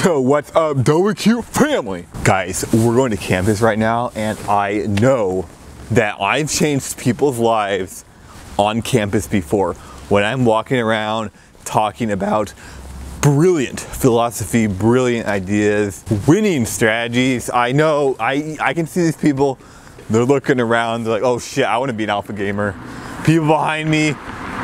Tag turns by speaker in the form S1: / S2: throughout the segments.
S1: Yo, what's up, WQ'd family? Guys, we're going to campus right now, and I know that I've changed people's lives on campus before when I'm walking around talking about brilliant philosophy, brilliant ideas, winning strategies. I know, I can see these people, they're looking around, they're like, oh shit, I want to be an alpha gamer. People behind me,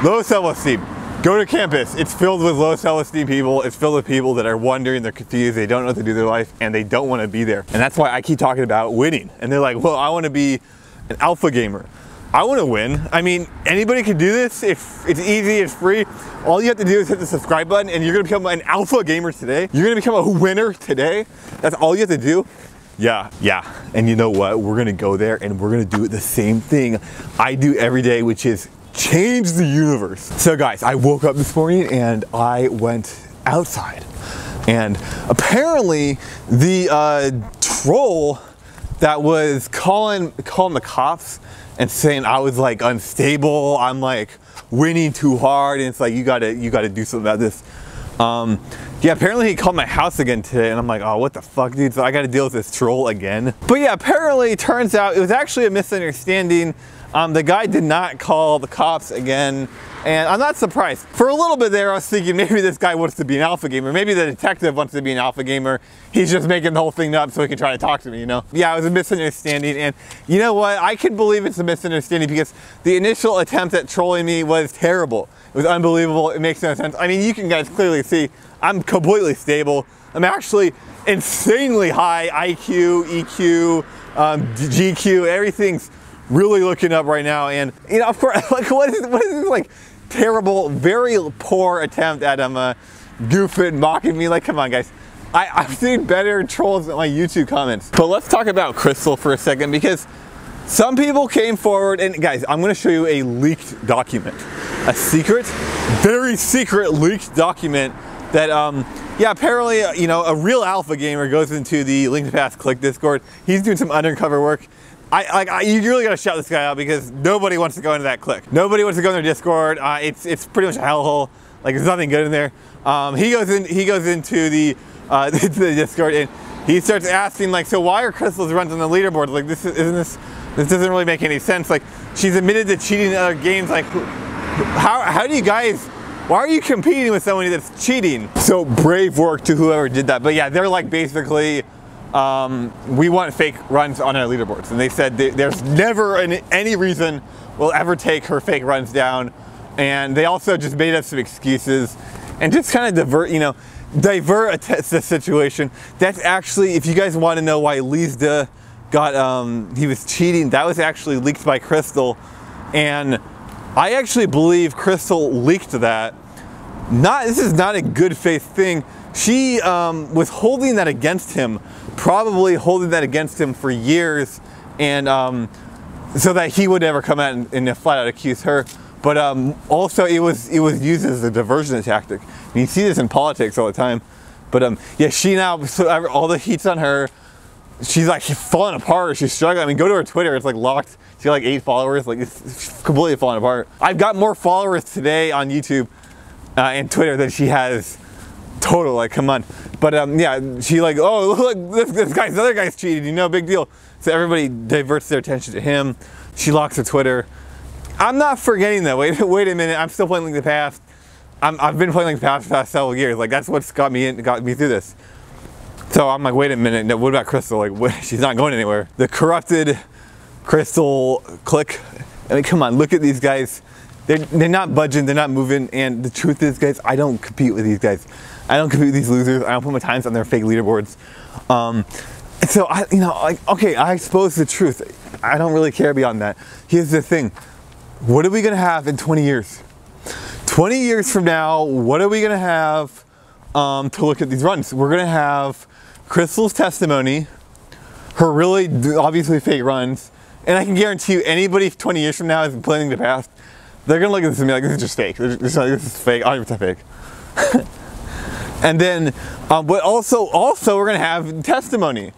S1: low self-esteem. Go to campus, it's filled with low self-esteem people, it's filled with people that are wondering, they're confused, they don't know what to do with their life, and they don't want to be there. And that's why I keep talking about winning. And they're like, well, I want to be an alpha gamer. I want to win. I mean, anybody can do this. It's easy, it's free. All you have to do is hit the subscribe button and you're going to become an alpha gamer today. You're going to become a winner today. That's all you have to do. Yeah. And you know what? We're going to go there and we're going to do the same thing I do every day, which is change the universe. So guys, I woke up this morning and I went outside. And apparently the troll that was calling the cops and saying I was like unstable, I'm like winning too hard, and it's like you gotta do something about this. Yeah, apparently he called my house again today, and I'm like, oh, what the fuck, dude? So I gotta deal with this troll again. But yeah, apparently it turns out it was actually a misunderstanding. The guy did not call the cops again, and I'm not surprised. For a little bit there, I was thinking maybe this guy wants to be an alpha gamer. Maybe the detective wants to be an alpha gamer. He's just making the whole thing up so he can try to talk to me, you know? Yeah, it was a misunderstanding, and you know what? I can believe it's a misunderstanding because the initial attempt at trolling me was terrible. It was unbelievable. It makes no sense. I mean, you can guys clearly see I'm completely stable. I'm actually insanely high IQ, EQ, GQ, everything's really looking up right now. And you know, of course, like what is this like terrible, very poor attempt at goofing, mocking me? Like, come on guys, I've seen better trolls in my YouTube comments. But let's talk about Krystal for a second, because some people came forward, and guys, I'm going to show you a leaked document, a secret, very secret leaked document that yeah, apparently, you know, a real alpha gamer goes into the Link to Past Click Discord. He's doing some undercover work. You really gotta shout this guy out because nobody wants to go into that click. Nobody wants to go in their Discord. It's pretty much a hellhole. Like, there's nothing good in there. He goes into the Discord and he starts asking, like, so why are Krystal's runs on the leaderboard? Like, this doesn't really make any sense. Like, she's admitted to cheating in other games. Like, how do you guys? Why are you competing with somebody that's cheating? So brave work to whoever did that. But yeah, they're like basically, we want fake runs on our leaderboards, and they said there's never any reason we'll ever take her fake runs down. And they also just made up some excuses and just kind of divert the situation. That's actually, if you guys want to know why Lizda got he was cheating, that was actually leaked by Krystal, and I actually believe Krystal leaked that. This is not a good faith thing. She was holding that against him, probably holding that against him for years, and so that he would never come out and flat out accuse her. But also it was used as a diversion tactic. And you see this in politics all the time. But yeah, she now, so all the heat's on her. She's like falling apart. She's struggling. I mean, go to her Twitter. It's like locked. She's got like 8 followers. Like, it's completely falling apart. I've got more followers today on YouTube and Twitter than she has total. Like, come on. But yeah, she like, oh look, this other guy's cheated. You know, big deal. So everybody diverts their attention to him. She locks her Twitter. I'm not forgetting that. Wait a minute. I'm still playing Link to the Past. I've been playing Link to the Past for the past several years. Like, that's what's got me through this. So I'm like, wait a minute, no, what about Krystal? Like, she's not going anywhere. The corrupted Krystal clique. I mean, come on, look at these guys. They're not budging, they're not moving, and the truth is, guys, I don't compete with these guys. I don't compete with these losers. I don't put my times on their fake leaderboards. So okay, I expose the truth. I don't really care beyond that. Here's the thing. What are we gonna have in 20 years? 20 years from now, what are we gonna have to look at these runs? We're gonna have Krystal's testimony, her really obviously fake runs, and I can guarantee you anybody 20 years from now is planning the past, they're gonna look at this and be like, this is just fake. This is fake, 100% fake. And then, but also we're gonna have testimony,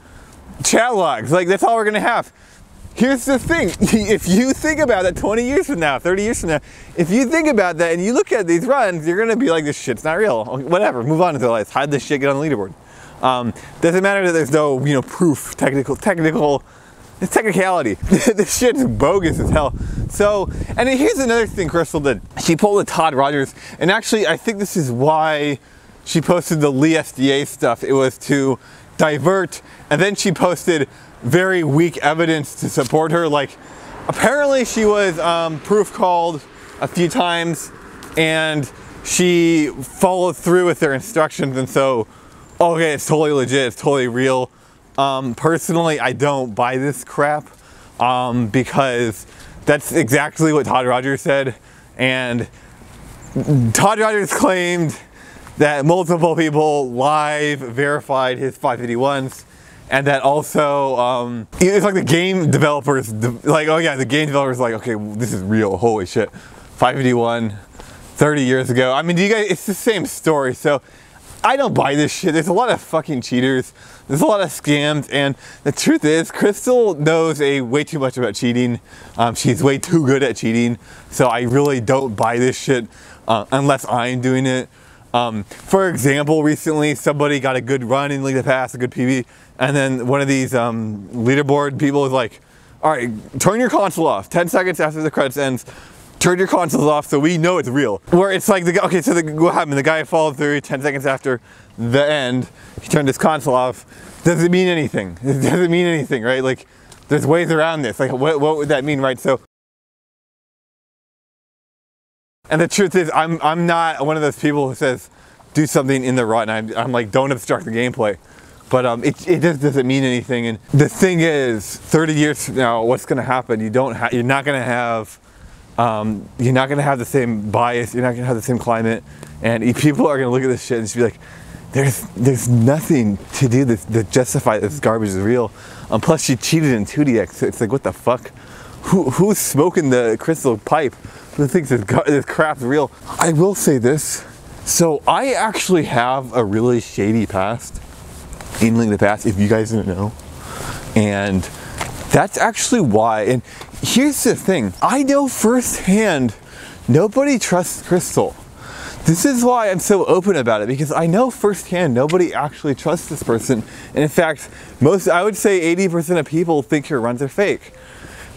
S1: chat logs, like that's all we're gonna have. Here's the thing, if you think about that 20 years from now, 30 years from now, if you think about that and you look at these runs, you're gonna be like, this shit's not real. Whatever, move on to their lives, hide this shit, get on the leaderboard. Doesn't matter that there's no, you know, proof, it's technicality. This shit's bogus as hell. So, and here's another thing Krystal did. She pulled a Todd Rogers, and actually I think this is why she posted the Lee SDA stuff. It was to divert, and then she posted very weak evidence to support her. Like, apparently she was proof called a few times, and she followed through with their instructions, and so, okay, it's totally legit, it's totally real. Personally, I don't buy this crap because that's exactly what Todd Rogers said, and Todd Rogers claimed that multiple people live verified his 551s, and that also it's like the game developers, like, oh yeah, the game developers like, okay, this is real, holy shit, 551 30 years ago. I mean, you guys, it's the same story. So I don't buy this shit. There's a lot of fucking cheaters. There's a lot of scams, and the truth is, Krystal knows way too much about cheating. She's way too good at cheating, so I really don't buy this shit unless I'm doing it. For example, recently somebody got a good run in League of the Past, a good PB, and then one of these leaderboard people was like, all right, turn your console off. 10 seconds after the credits ends, turn your consoles off so we know it's real. Where it's like, okay, so what happened? The guy followed through 10 seconds after the end, he turned his console off. Does it mean anything? It doesn't mean anything, right? Like, there's ways around this. Like, what would that mean, right? So, and the truth is, I'm not one of those people who says, do something in the rut, and I'm like, don't obstruct the gameplay. But it just doesn't mean anything. And the thing is, 30 years from now, what's gonna happen? You're not gonna have the same bias, you're not gonna have the same climate, and people are gonna look at this shit and just be like, there's nothing to do this that justify this garbage is real. Plus she cheated in 2DX, so it's like, what the fuck? Who's smoking the Krystal pipe? Who thinks this crap's real? I will say this, so I actually have a really shady past in League of the Past, if you guys didn't know, and that's actually why. And here's the thing, I know firsthand nobody trusts Krystal. This is why I'm so open about it, because I know firsthand nobody actually trusts this person. And in fact, I would say 80% of people think her runs are fake.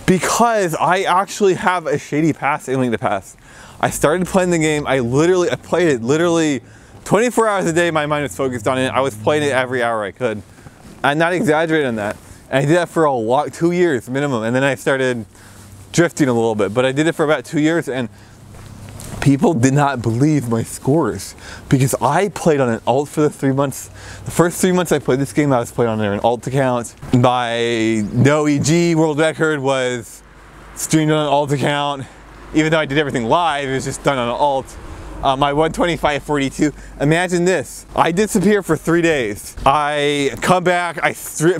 S1: Because I actually have a shady past in League of the Past. I started playing the game, I played it literally 24 hours a day. My mind was focused on it. I was playing it every hour I could. I'm not exaggerating on that. And I did that for 2 years minimum, and then I started drifting a little bit, but I did it for about 2 years, and people did not believe my scores because I played on an alt for the 3 months. The first 3 months I played this game, I was playing on an alt account. My no EG world record was streamed on an alt account. Even though I did everything live, it was just done on an alt. My 125.42, imagine this. I disappear for 3 days. I come back, I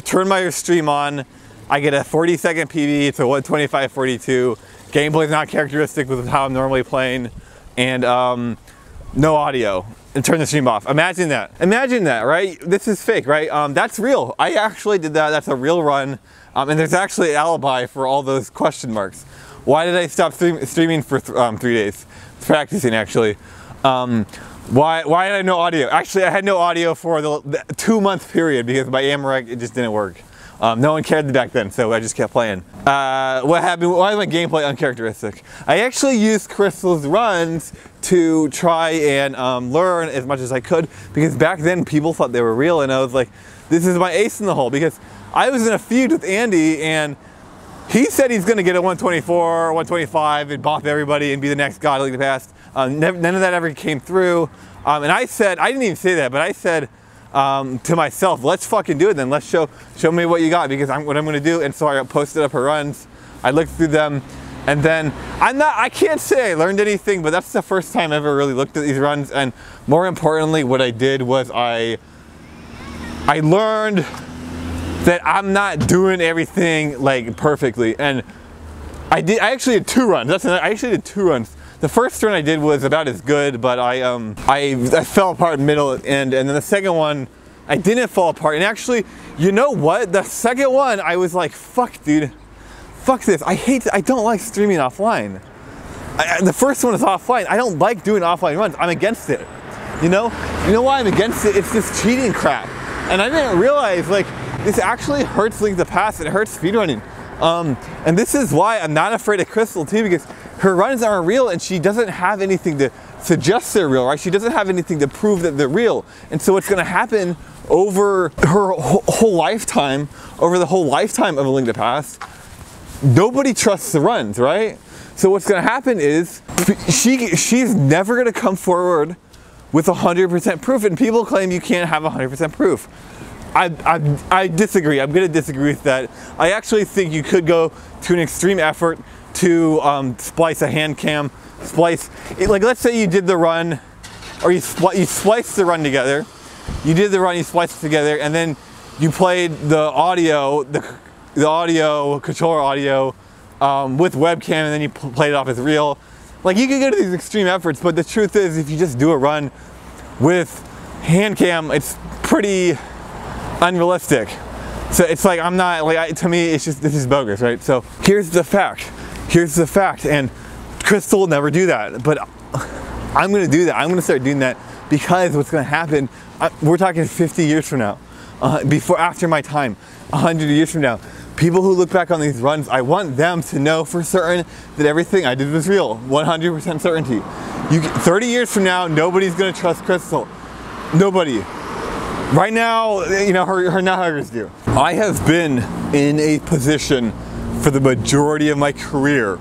S1: turn my stream on, I get a 40-second PB, it's a 125.42. Gameplay is not characteristic with how I'm normally playing, and no audio, and turn the stream off. Imagine that. Imagine that, right? This is fake, right? That's real. I actually did that. That's a real run, and there's actually an alibi for all those question marks. Why did I stop streaming for 3 days? Practicing, actually. Why did I have no audio? Actually, I had no audio for the 2-month period because my AMREG, it just didn't work. No one cared back then, so I just kept playing. What happened? Why is my gameplay uncharacteristic? I actually used Krystal's runs to try and learn as much as I could, because back then people thought they were real, and I was like, this is my ace in the hole, because I was in a feud with Andy, and he said he's going to get a 124, 125, and bop everybody and be the next god of League of the Past. None of that ever came through. And I said, I didn't even say that, but I said to myself, let's fucking do it then. Let's show me what you got, because what I'm going to do. And so I posted up her runs. I looked through them, and then I can't say I learned anything, but that's the first time I ever really looked at these runs. And more importantly, what I did was I learned that I'm not doing everything like perfectly, and I actually did 2 runs. I actually did 2 runs. The first run I did was about as good, but I fell apart middle and then the second one I didn't fall apart. And actually, you know what? The second one I was like, fuck, dude, fuck this. I don't like streaming offline. The first one is offline. I don't like doing offline runs. I'm against it. You know why I'm against it? It's this cheating crap. And I didn't realize, like, this actually hurts Link to the Past, and it hurts speedrunning. And this is why I'm not afraid of Krystal too, because her runs aren't real and she doesn't have anything to suggest they're real, right? She doesn't have anything to prove that they're real. And so what's gonna happen over her whole lifetime, over the whole lifetime of A Link to the Past, nobody trusts the runs, right? So what's gonna happen is she's never gonna come forward with 100% proof, and people claim you can't have 100% proof. I disagree. I'm going to disagree with that. I actually think you could go to an extreme effort to splice a hand cam, like let's say you did the run, or you spliced the run together. You did the run, you spliced it together, and then you played the audio, the audio, controller audio with webcam, and then you played it off as real. Like, you can go to these extreme efforts, but the truth is, if you just do a run with hand cam, it's pretty unrealistic. So it's like, I'm not, like, to me, it's just, this is bogus, right? So here's the fact, and Krystal will never do that, but I'm gonna do that. I'm gonna start doing that, because what's gonna happen, we're talking 50 years from now, after my time, 100 years from now, people who look back on these runs, I want them to know for certain that everything I did was real, 100% certainty. 30 years from now, nobody's gonna trust Krystal. Nobody. Right now, you know, her nut-huggers do. I have been in a position for the majority of my career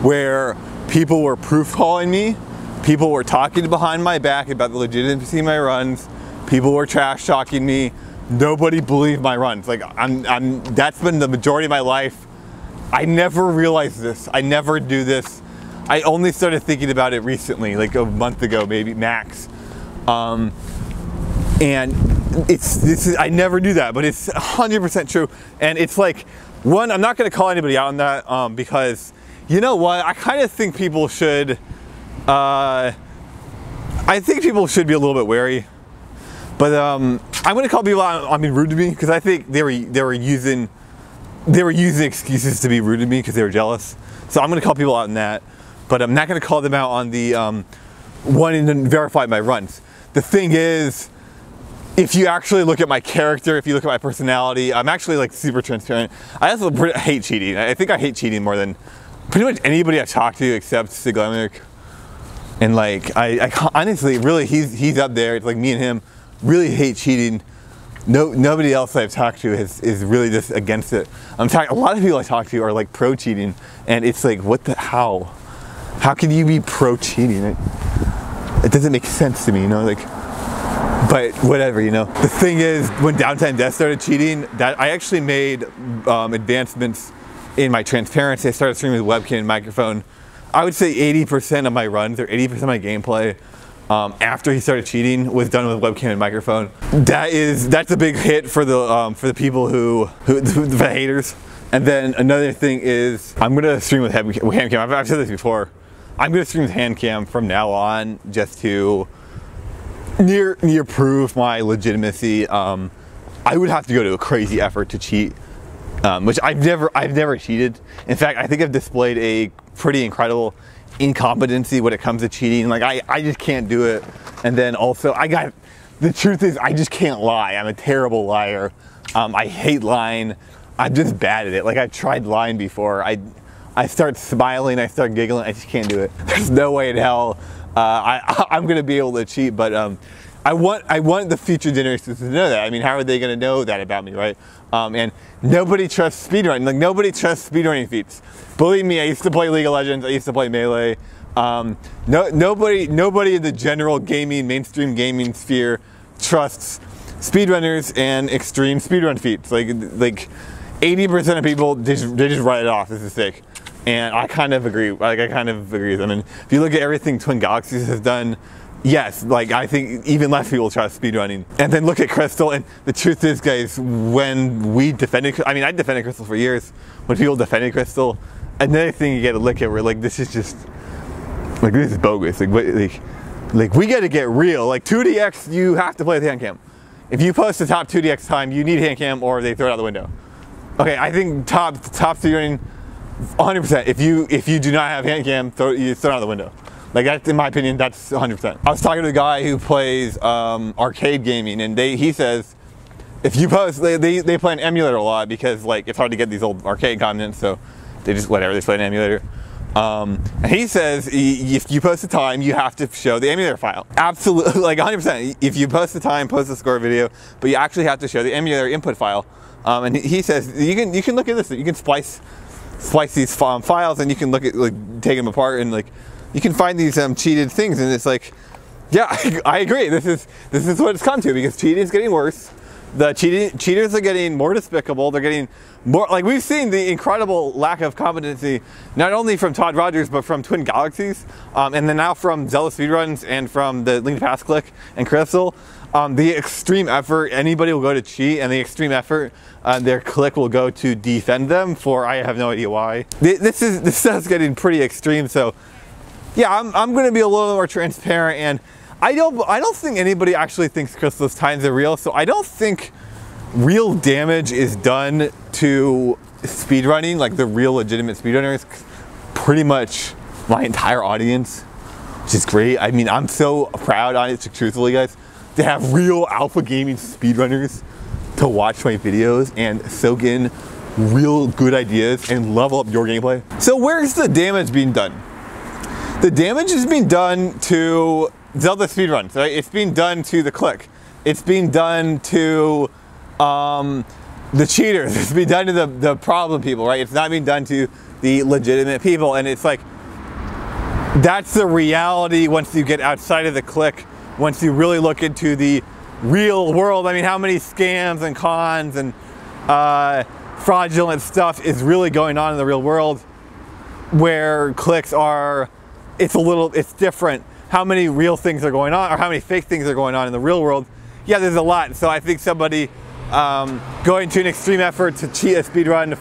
S1: where people were proof calling me, people were talking behind my back about the legitimacy of my runs, people were trash talking me. Nobody believed my runs. Like, that's been the majority of my life. I never realized this. I never do this. I only started thinking about it recently, like a month ago, maybe max. And I never do that, but it's 100% true. And it's like, one, I'm not gonna call anybody out on that, because you know what? I kind of think people should, I think people should be a little bit wary. But I'm going to call people out on being rude to me, because I think they were using excuses to be rude to me because they were jealous. So I'm going to call people out on that, but I'm not going to call them out on the wanting to verify my runs. The thing is, if you actually look at my character, if you look at my personality, I'm actually like super transparent. I also hate cheating. I think I hate cheating more than pretty much anybody I talk to except Sigleminic. And like, I honestly, really, he's up there. It's like me and him really hate cheating. Nobody else I've talked to is really just against it. A lot of people I talk to are like pro cheating, and it's like, what the, how can you be pro cheating? It doesn't make sense to me, you know, like, but whatever, you know. The thing is, when Downtime Death started cheating, that I actually made advancements in my transparency. I started streaming with webcam and microphone. I would say 80% of my runs, or 80% of my gameplay, after he started cheating, was done with webcam and microphone. That's a big hit for the people the haters. And then another thing is, I'm gonna stream with hand cam. I've said this before. I'm gonna stream with hand cam from now on, just to near prove my legitimacy. I would have to go to a crazy effort to cheat, which I've never cheated. In fact, I think I've displayed a pretty incredible incompetency when it comes to cheating. Like, I just can't do it. And then also, the truth is, I just can't lie. I'm a terrible liar. I hate lying. I'm just bad at it. Like, I've tried lying before. I start smiling, I start giggling, I just can't do it. There's no way in hell I'm gonna be able to cheat, but I want the future generations to know that. I mean, how are they gonna know that about me, right? And nobody trusts speedrunning. Like, nobody trusts speedrunning feats. Believe me, I used to play League of Legends, I used to play Melee. Nobody in the general mainstream gaming sphere trusts speedrunners and extreme speedrun feats. Like 80% of people, they just write it off as a mistake. And I kind of agree. Like, I kind of agree with them. And if you look at everything Twin Galaxies has done, yes, like, I think even less people trust speedrunning. And then look at Krystal, and the truth is, guys, when we defended, I mean, I defended Krystal for years. When people defended Krystal, another thing you get to look at, where like, this is just, like, this is bogus. Like we got to get real. Like, 2DX, you have to play with hand cam. If you post the top 2DX time, you need hand cam, or they throw it out the window. Okay, I think top speedrunning, 100%. If you do not have hand cam, you throw it out the window. Like, that's, in my opinion, that's 100%. I was talking to a guy who plays arcade gaming, and he says if you post, they play an emulator a lot because like it's hard to get these old arcade contents, so they just whatever, they play an emulator. And he says if you post the time, you have to show the emulator file. Absolutely, like 100%. If you post the time, post the score video, but you actually have to show the emulator input file. And he says you can look at this. You can splice these files, and you can look at like take them apart, and like you can find these cheated things, and it's like, yeah, I agree. This is what it's come to, because cheating is getting worse. The cheaters are getting more despicable. They're getting more, like we've seen the incredible lack of competency, not only from Todd Rogers, but from Twin Galaxies, and then now from Zelda Speedruns and from the Link Pass Click and Krystal. The extreme effort, anybody will go to cheat, and the extreme effort, their click will go to defend them for I have no idea why. This is getting pretty extreme. So yeah, I'm going to be a little more transparent, and I don't think anybody actually thinks Krystal's times are real, so I don't think real damage is done to speedrunning, like the real legitimate speedrunners. Pretty much my entire audience, which is great. I mean, I'm so proud on it, truthfully, guys, to have real alpha gaming speedrunners to watch my videos and soak in real good ideas and level up your gameplay. So where's the damage being done? The damage is being done to Zelda speedruns, right? It's being done to the click. It's being done to the cheaters. It's being done to the problem people, right? It's not being done to the legitimate people. And it's like, that's the reality once you get outside of the click, once you really look into the real world. I mean, how many scams and cons and fraudulent stuff is really going on in the real world, where clicks are, it's different. How many real things are going on, or how many fake things are going on in the real world? Yeah, there's a lot. So I think somebody going to an extreme effort to cheat a speedrun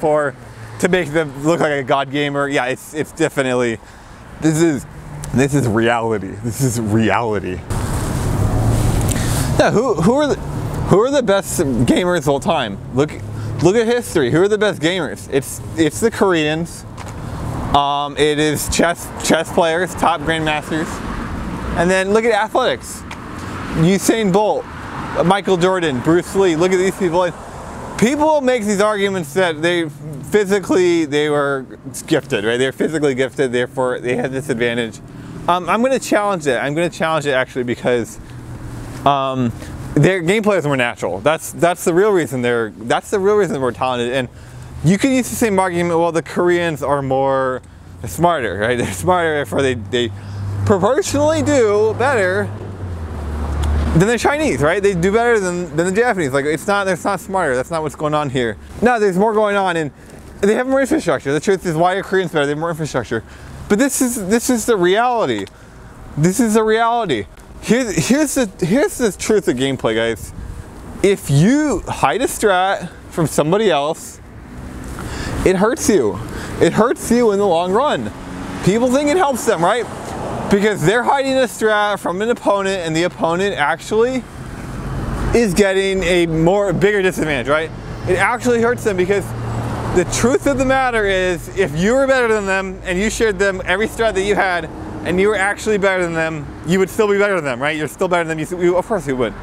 S1: to make them look like a god gamer, yeah, it's definitely, this is reality. This is reality. Yeah, who are the best gamers of all time? Look at history. Who are the best gamers? It's the Koreans. It is chess players, top grandmasters. And then look at athletics. Usain Bolt, Michael Jordan, Bruce Lee. Look at these people. People make these arguments that they were gifted, right? They're physically gifted, therefore they had this advantage. I'm going to challenge it. I'm going to challenge it actually because their gameplay is more natural. That's the real reason they're talented. And you can use the same argument. Well, the Koreans are smarter, right? They're smarter, therefore they proportionally do better than the Chinese, right? They do better than the Japanese. Like it's not smarter. That's not what's going on here. No, there's more going on, and they have more infrastructure. The truth is, why are Koreans better? They have more infrastructure. But this is the reality. This is the reality. Here's the truth of gameplay, guys. If you hide a strat from somebody else, it hurts you. It hurts you in the long run. People think it helps them, right? Because they're hiding a strat from an opponent, and the opponent actually is getting a bigger disadvantage, right? It actually hurts them, because the truth of the matter is, if you were better than them and you shared them every strat that you had, and you were actually better than them, you would still be better than them, right? You're still better than them. Of course you would.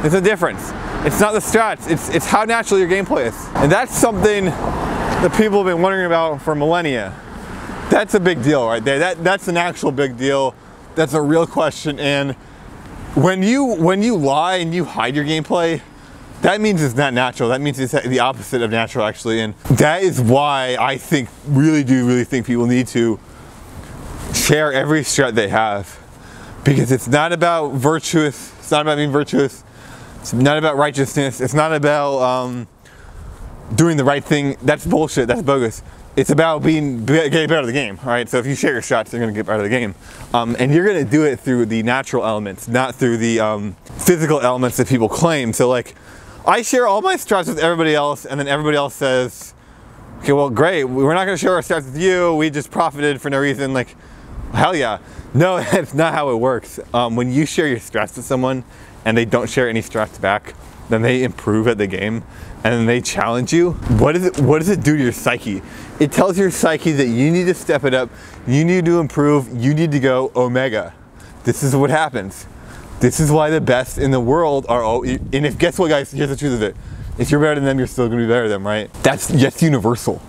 S1: There's a difference. It's not the strats, it's how natural your gameplay is. And that's something that people have been wondering about for millennia. That's a big deal right there. That's an actual big deal. That's a real question. And when you lie and you hide your gameplay, that means it's not natural. That means it's the opposite of natural, actually. And that is why I really think people need to share every strat they have, because it's not about virtuous. It's not about being virtuous. It's not about righteousness. It's not about doing the right thing. That's bullshit. That's bogus. It's about getting better at the game, all right? So if you share your shots, you're gonna get better at the game. And you're gonna do it through the natural elements, not through the physical elements that people claim. So like, I share all my strats with everybody else, and then everybody else says, okay, well, great, we're not gonna share our strats with you, we just profited for no reason. Like, hell yeah. No, that's not how it works. When you share your strats with someone, and they don't share any strats back, then they improve at the game, and then they challenge you. What does it do to your psyche? It tells your psyche that you need to step it up, you need to improve, you need to go omega. This is what happens. This is why the best in the world are all, and if, guess what guys, here's the truth of it. If you're better than them, you're still gonna be better than them, right? That's universal.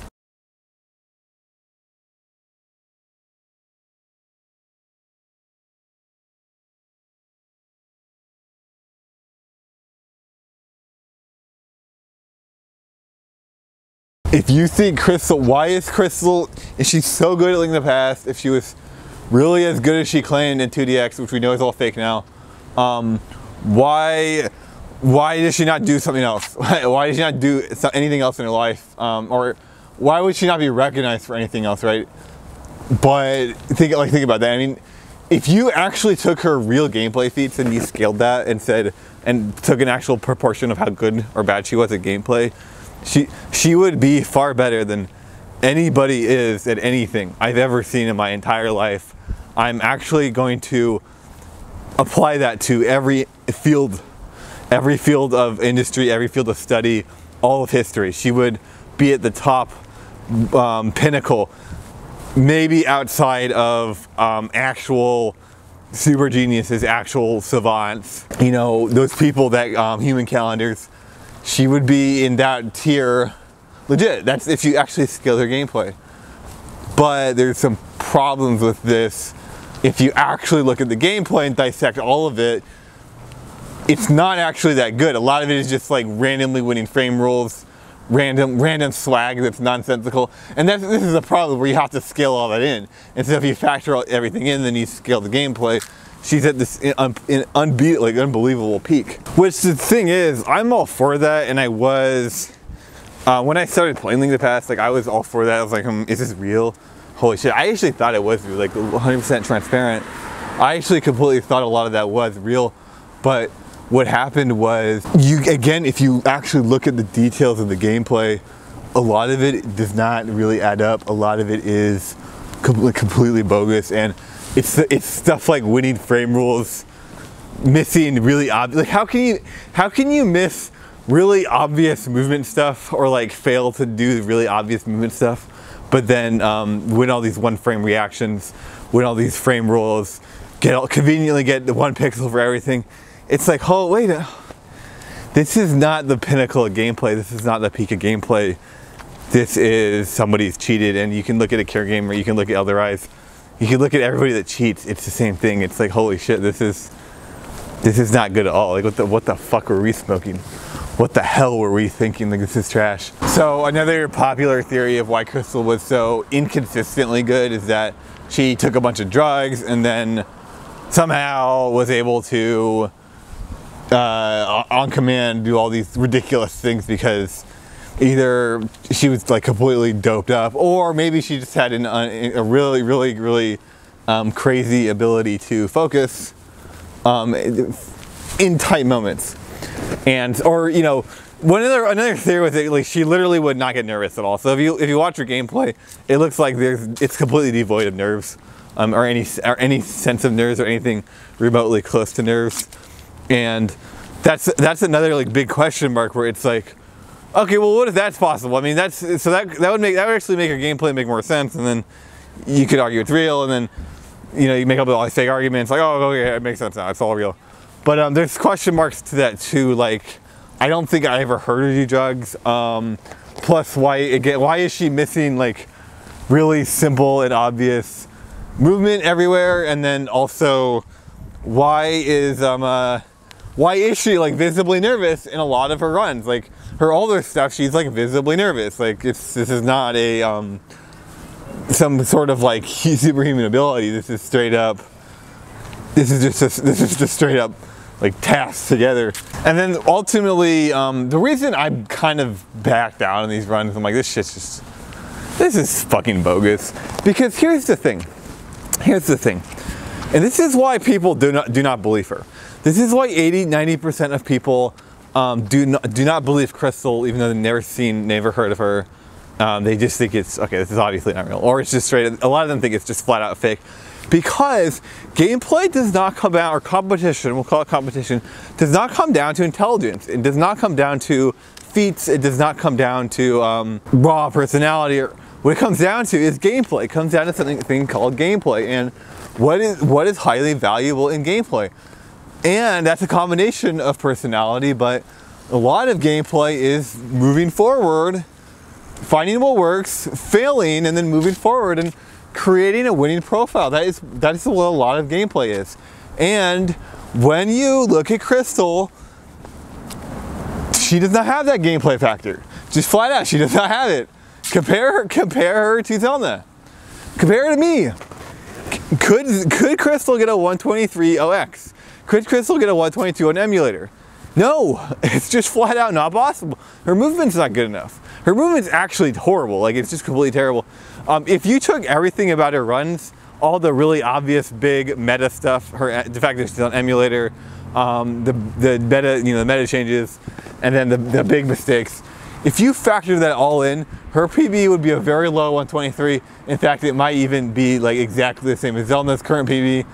S1: If you think Krystal, why is Krystal, is she so good at Link in the Past? If she was really as good as she claimed in 2DX, which we know is all fake now, why does she not do something else? Why does she not do anything else in her life? Or why would she not be recognized for anything else, right? But think about that. I mean, if you actually took her real gameplay feats and you scaled that and took an actual proportion of how good or bad she was at gameplay, she would be far better than anybody is at anything I've ever seen in my entire life. I'm actually going to apply that to every field of industry, every field of study, all of history. She would be at the top pinnacle, maybe outside of actual super geniuses, actual savants, you know, those people that human calendars. She would be in that tier, legit. That's if you actually scale her gameplay. But there's some problems with this. If you actually look at the gameplay and dissect all of it, it's not actually that good. A lot of it is just like randomly winning frame rules, random swag that's nonsensical. And this is a problem where you have to scale all that in. And so if you factor everything in, then you scale the gameplay. She's at this unbelievable peak. Which the thing is, I'm all for that, and I was, when I started playing Link in the Past, like I was all for that. I was like, is this real? Holy shit, I actually thought it was real, like 100% transparent. I actually completely thought a lot of that was real, but what happened was, again, if you actually look at the details of the gameplay, a lot of it does not really add up. A lot of it is completely bogus, and it's stuff like winning frame rules, missing really obvious. Like how can you miss really obvious movement stuff, or like fail to do really obvious movement stuff, but then win all these one frame reactions, win all these frame rules, conveniently get the 1 pixel for everything. It's like, oh wait, this is not the pinnacle of gameplay. This is not the peak of gameplay. This is somebody's cheated, and you can look at a care gamer, you can look at Elder Eyes. You can look at everybody that cheats, it's the same thing. It's like, holy shit, this is not good at all. Like what the fuck were we smoking? What the hell were we thinking? Like this is trash. So another popular theory of why Krystal was so inconsistently good is that she took a bunch of drugs and then somehow was able to on command do all these ridiculous things, because either she was like completely doped up, or maybe she just had a really crazy ability to focus in tight moments. And or you know, another theory was that like she literally would not get nervous at all. So if you watch her gameplay, it looks like it's completely devoid of nerves, or any sense of nerves, or anything remotely close to nerves. And that's another like big question mark, where it's like, okay, well, what if that's possible? I mean, that would actually make your gameplay make more sense, and then you could argue it's real, and then you know you make up all these fake arguments like, oh, okay, it makes sense now, it's all real. But there's question marks to that too. Like, I don't think I ever heard her do drugs. Plus, why is she missing like really simple and obvious movement everywhere? And then also, why is she like visibly nervous in a lot of her runs? Like her older stuff, she's like visibly nervous. Like this is not a some sort of like superhuman ability. This is straight up. This is just straight up like tasks together. And then ultimately, the reason I kind of backed down on these runs, I'm like, this is fucking bogus. Because here's the thing, and this is why people do not believe her. This is why 80–90% of people do not believe Krystal, even though they've never heard of her. They just think it's, okay, this is obviously not real, or it's just straight. A lot of them think it's just flat out fake, because gameplay does not come out, or competition, we'll call it competition, does not come down to intelligence. It does not come down to feats. It does not come down to raw personality. What it comes down to is gameplay. It comes down to something called gameplay, and what is highly valuable in gameplay. And that's a combination of personality, but a lot of gameplay is moving forward, finding what works, failing, and then moving forward and creating a winning profile. That is what a lot of gameplay is. And when you look at Krystal, she does not have that gameplay factor. Just flat out, she does not have it. Compare her to Zelda. Compare her to me. Could Krystal get a 123 OX? Could Krystal get a 122 on emulator? No, it's just flat out not possible. Her movement's not good enough. Her movement's actually horrible. Like, it's just completely terrible. If you took everything about her runs, all the really obvious big meta stuff, the fact that she's on emulator, the meta changes, and then the big mistakes. If you factor that all in, her PB would be a very low 123. In fact, it might even be like exactly the same as Zelda's current PB.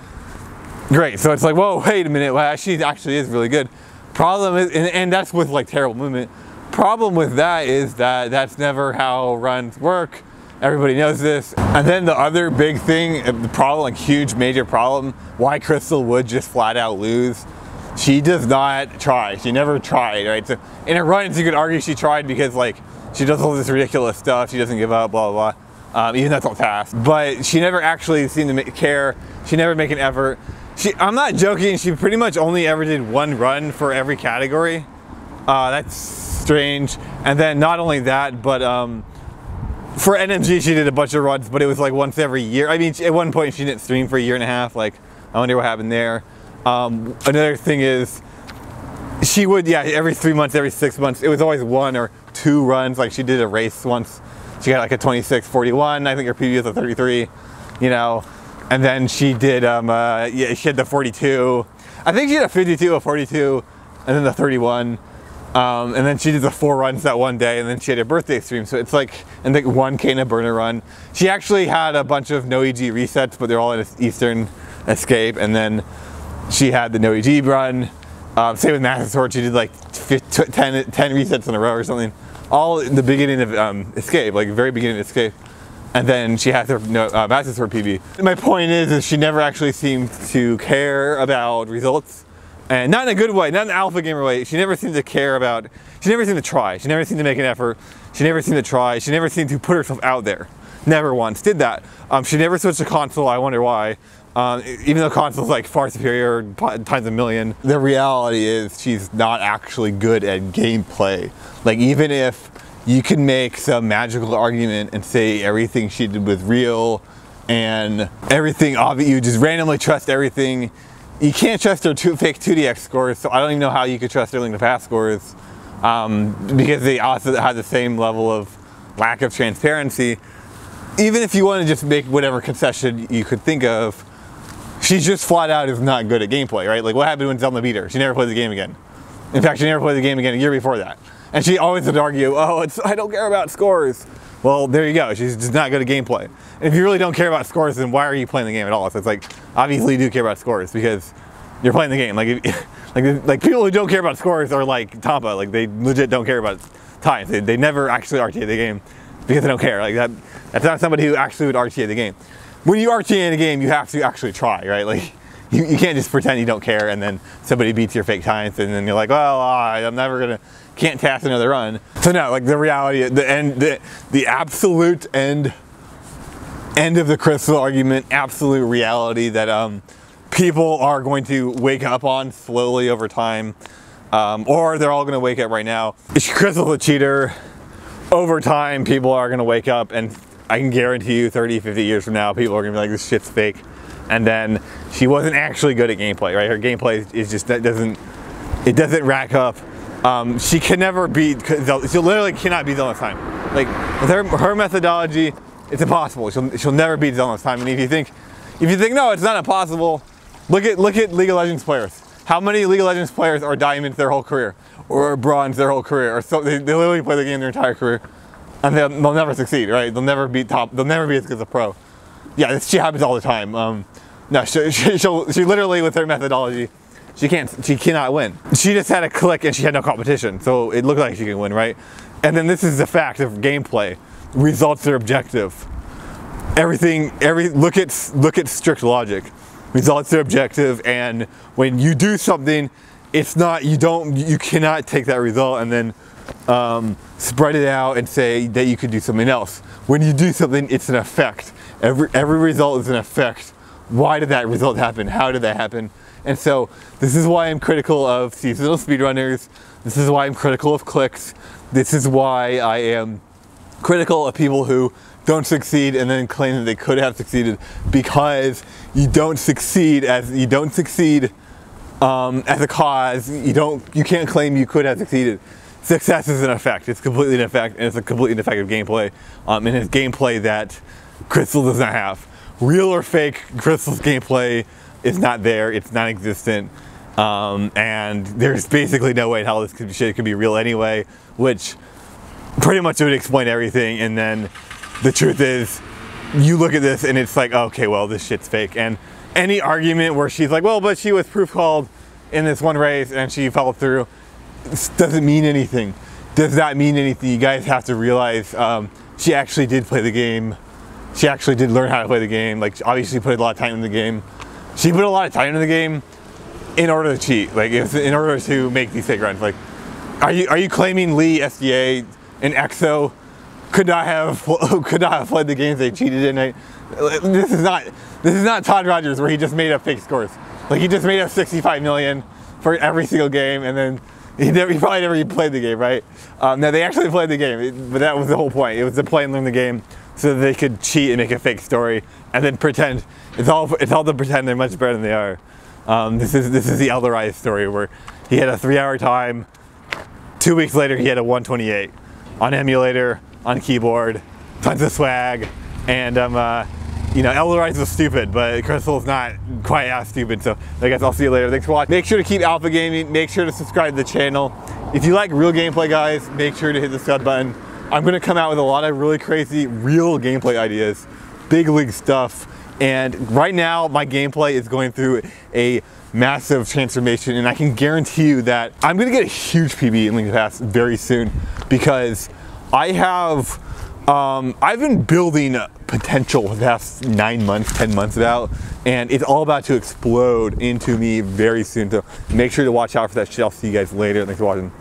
S1: Great, so it's like, whoa, wait a minute, well, she actually is really good. Problem is, and that's with like terrible movement. Problem with that is that that's never how runs work. Everybody knows this. And then the other big thing, the problem, like huge major problem, why Krystal would just flat out lose. She does not try. She never tried, right? So in her runs, you could argue she tried because like she does all this ridiculous stuff. She doesn't give up, blah, blah, blah. Even that's all task. But she never actually seemed to care. She never make an effort. I'm not joking, she pretty much only ever did one run for every category. That's strange. And then not only that, but for NMG she did a bunch of runs, but it was like once every year. I mean, at one point she didn't stream for a year and a half. Like, I wonder what happened there. Another thing is, she would, yeah, every 3 months, every 6 months, it was always 1 or 2 runs. Like, she did a race once. She got like a 26:41. I think her PB was a 33, you know. And then she did, yeah, she had the 42. I think she had a 52, a 42, and then the 31. And then she did the 4 runs that one day, and then she had her birthday stream. So it's like, and like 1 Kana burner run. She actually had a bunch of no EG resets, but they're all in Eastern Escape. And then she had the no EG run. Same with Master Sword, she did like 10 resets in a row or something. All in the beginning of Escape, like very beginning of Escape. And then she has her Master Sword PB. My point is she never actually seemed to care about results. And not in a good way, not in an alpha gamer way. She never seemed to care about, she never seemed to try. She never seemed to make an effort. She never seemed to try. She never seemed to put herself out there. Never once did that. She never switched to console, I wonder why. Even though console's like far superior, times a million. The reality is she's not actually good at gameplay. Like, even if you can make some magical argument and say everything she did was real and everything, you just randomly trust everything. You can't trust her fake 2DX scores, so I don't even know how you could trust her Link to the Past scores, because they also have the same level of lack of transparency. Even if you want to just make whatever concession you could think of, she just flat out is not good at gameplay, right? Like, what happened when Zelda beat her? She never played the game again. In fact, she never played the game again a year before that. And she always would argue, oh, I don't care about scores. Well, there you go. She's just not good at gameplay. And if you really don't care about scores, then why are you playing the game at all? So it's like, obviously you do care about scores because you're playing the game. Like people who don't care about scores are like Tampa. Like, they legit don't care about times. They never actually RTA the game because they don't care. Like, that's not somebody who actually would RTA the game. When you RTA in a game, you have to actually try, right? Like, you can't just pretend you don't care and then somebody beats your fake times and then you're like, well, I'm never gonna, can't task another run. So no, like, the reality, the absolute end of the Krystal argument, absolute reality that people are going to wake up on slowly over time, or they're all gonna wake up right now. Krystal's a cheater. Over time, people are gonna wake up, and I can guarantee you 30, 50 years from now, people are gonna be like, this shit's fake. And then she wasn't actually good at gameplay, right? Her gameplay is just, it doesn't rack up. She can never beat, she literally cannot beat Zelda's time. Like, with her methodology, it's impossible. She'll never beat Zelda's time. And if you think no, it's not impossible, look at League of Legends players. How many League of Legends players are diamonds their whole career, or bronze their whole career, or so they literally play the game their entire career, and they'll never succeed, right? They'll never be top. They'll never be as good as a pro. Yeah, this shit happens all the time. No, she literally, with her methodology, she cannot win. She just had a click and she had no competition, so it looked like she could win, right? And then this is the fact of gameplay. Results are objective. Look at strict logic. Results are objective, and when you do something, it's not, you cannot take that result and then spread it out and say that you could do something else. When you do something, it's an effect. Every result is an effect. Why did that result happen? How did that happen? And so this is why I'm critical of seasonal speedrunners. This is why I'm critical of clicks. This is why I am critical of people who don't succeed and then claim that they could have succeeded, because you don't succeed as a cause. You can't claim you could have succeeded. Success is an effect. It's completely an effect, and it's a completely ineffective gameplay. And it's gameplay that Krystal does not have. Real or fake, Krystal's gameplay is not there. It's non-existent. And there's basically no way in hell this shit could be real anyway, which pretty much would explain everything. And then the truth is, you look at this and it's like, okay, well, this shit's fake. And any argument where she's like, well, but she was proof called in this one race and she followed through, doesn't mean anything. Does not mean anything. You guys have to realize she actually did play the game. She actually did learn how to play the game. Like, obviously put a lot of time in the game. She put a lot of time in the game in order to cheat. Like, in order to make these fake runs. Like, are you claiming Lee, SDA, and EXO could not have played the games they cheated in? This is not Todd Rogers, where he just made up fake scores. Like, he just made up 65 million for every single game, and then he probably never even played the game, right? No, they actually played the game, but that was the whole point. It was to play and learn the game so that they could cheat and make a fake story and then pretend. It's all to pretend they're much better than they are. This is the Elderise story, where he had a 3-hour time. 2 weeks later, he had a 128 on emulator, on keyboard, tons of swag, and you know, Elderise was stupid, but Krystal's not quite as stupid. So I guess I'll see you later. Thanks for watching. Make sure to keep alpha gaming. Make sure to subscribe to the channel. If you like real gameplay, guys, make sure to hit the sub button. I'm going to come out with a lot of really crazy real gameplay ideas, big league stuff. And right now, my gameplay is going through a massive transformation, and I can guarantee you that I'm going to get a huge PB in League Pass very soon, because I've been building potential for the past 9 months, 10 months about, and it's all about to explode into me very soon. So make sure to watch out for that shit. I'll see you guys later. Thanks for watching.